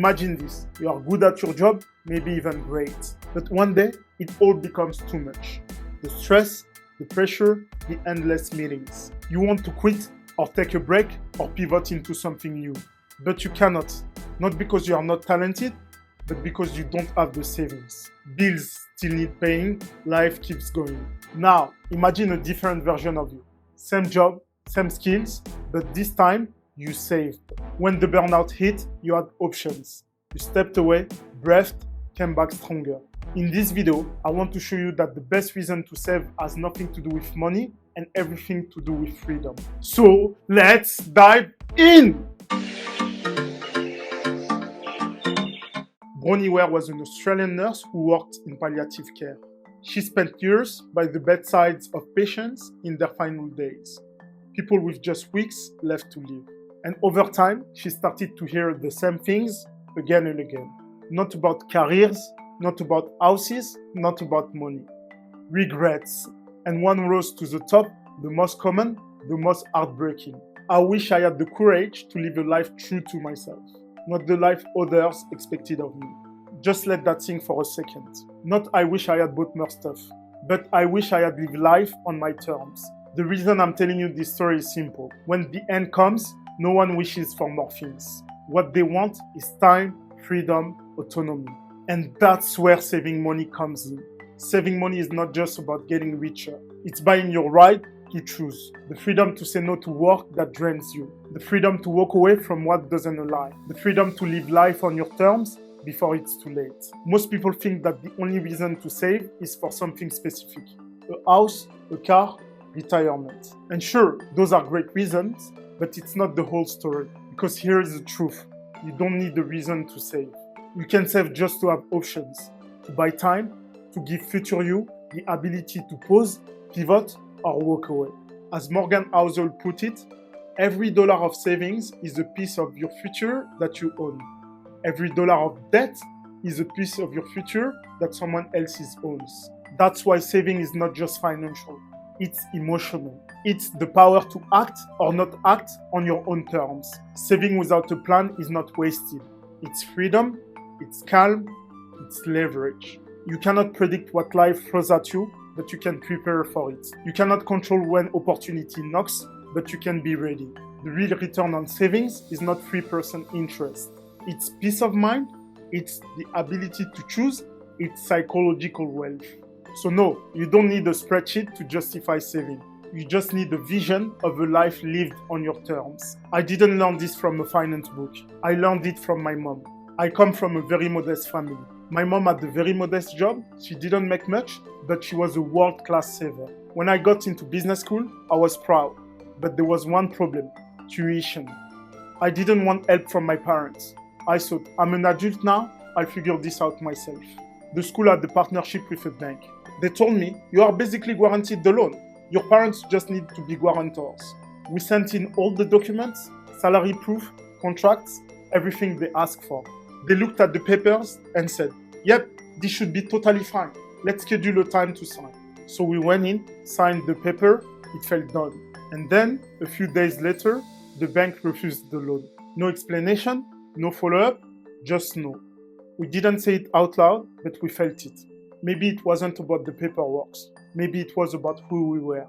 Imagine this, you are good at your job, maybe even great. But one day, it all becomes too much. The stress, the pressure, the endless meetings. You want to quit or take a break or pivot into something new. But you cannot. Not because you are not talented, but because you don't have the savings. Bills still need paying, life keeps going. Now, imagine a different version of you. Same job, same skills, but this time, you saved. When the burnout hit, you had options. You stepped away, breathed, came back stronger. In this video, I want to show you that the best reason to save has nothing to do with money and everything to do with freedom. So, let's dive in! Bronnie Ware was an Australian nurse who worked in palliative care. She spent years by the bedsides of patients in their final days. People with just weeks left to live. And over time, she started to hear the same things again and again. Not about careers, not about houses, not about money. Regrets. And one rose to the top, the most common, the most heartbreaking. I wish I had the courage to live a life true to myself, not the life others expected of me. Just let that sink for a second. Not I wish I had bought more stuff, but I wish I had lived life on my terms. The reason I'm telling you this story is simple. When the end comes, no one wishes for more things. What they want is time, freedom, autonomy. And that's where saving money comes in. Saving money is not just about getting richer. It's buying your right to choose. The freedom to say no to work that drains you. The freedom to walk away from what doesn't align. The freedom to live life on your terms before it's too late. Most people think that the only reason to save is for something specific. A house, a car, retirement. And sure, those are great reasons, but it's not the whole story. Because here is the truth. You don't need a reason to save. You can save just to have options. To buy time, to give future you the ability to pause, pivot, or walk away. As Morgan Housel put it, every dollar of savings is a piece of your future that you own. Every dollar of debt is a piece of your future that someone else owns. That's why saving is not just financial. It's emotional. It's the power to act or not act on your own terms. Saving without a plan is not wasted. It's freedom, it's calm, it's leverage. You cannot predict what life throws at you, but you can prepare for it. You cannot control when opportunity knocks, but you can be ready. The real return on savings is not 3% interest. It's peace of mind, it's the ability to choose, it's psychological wealth. So no, you don't need a spreadsheet to justify saving. You just need a vision of a life lived on your terms. I didn't learn this from a finance book. I learned it from my mom. I come from a very modest family. My mom had a very modest job. She didn't make much, but she was a world-class saver. When I got into business school, I was proud. But there was one problem: tuition. I didn't want help from my parents. I thought, I'm an adult now, I'll figure this out myself. The school had a partnership with a bank. They told me, you are basically guaranteed the loan. Your parents just need to be guarantors. We sent in all the documents, salary proof, contracts, everything they asked for. They looked at the papers and said, yep, this should be totally fine. Let's schedule a time to sign. So we went in, signed the paper, it felt done. And then, a few days later, the bank refused the loan. No explanation, no follow-up, just no. We didn't say it out loud, but we felt it. Maybe it wasn't about the paperwork. Maybe it was about who we were.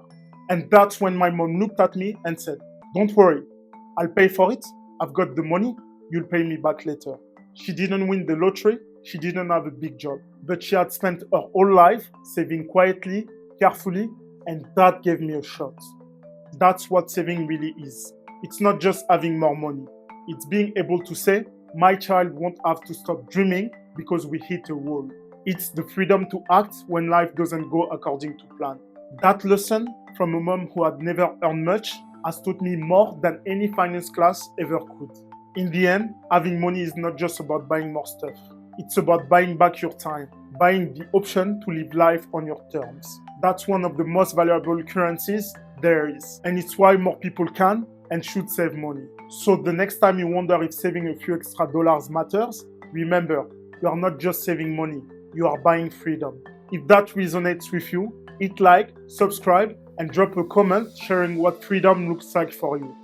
And that's when my mom looked at me and said, don't worry, I'll pay for it. I've got the money. You'll pay me back later. She didn't win the lottery. She didn't have a big job. But she had spent her whole life saving quietly, carefully, and that gave me a shot. That's what saving really is. It's not just having more money. It's being able to say, my child won't have to stop dreaming because we hit a wall. It's the freedom to act when life doesn't go according to plan. That lesson from a mom who had never earned much has taught me more than any finance class ever could. In the end, having money is not just about buying more stuff. It's about buying back your time, buying the option to live life on your terms. That's one of the most valuable currencies there is. And it's why more people can and should save money. So the next time you wonder if saving a few extra dollars matters, remember, you are not just saving money, you are buying freedom. If that resonates with you, hit like, subscribe, and drop a comment sharing what freedom looks like for you.